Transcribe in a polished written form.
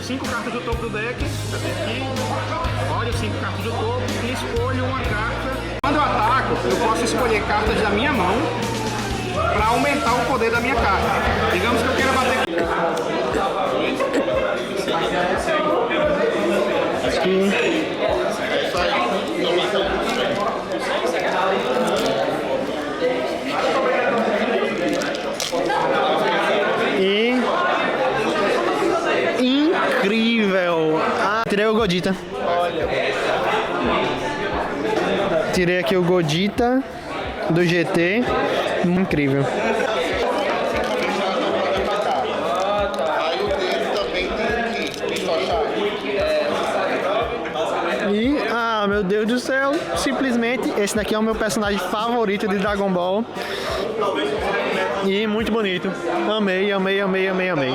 5 cartas do topo do deck. Cadê aqui? Olha, 5 cartas do topo e escolho uma carta. Quando eu ataco, eu posso escolher cartas da minha mão para aumentar o poder da minha carta. Digamos que eu queira bater. E incrível! Ah, tirei o Godita. Tirei aqui o Godita do GT. Incrível. E, ah, meu Deus do céu, simplesmente esse daqui é o meu personagem favorito de Dragon Ball. E muito bonito. Amei, amei, amei, amei, amei.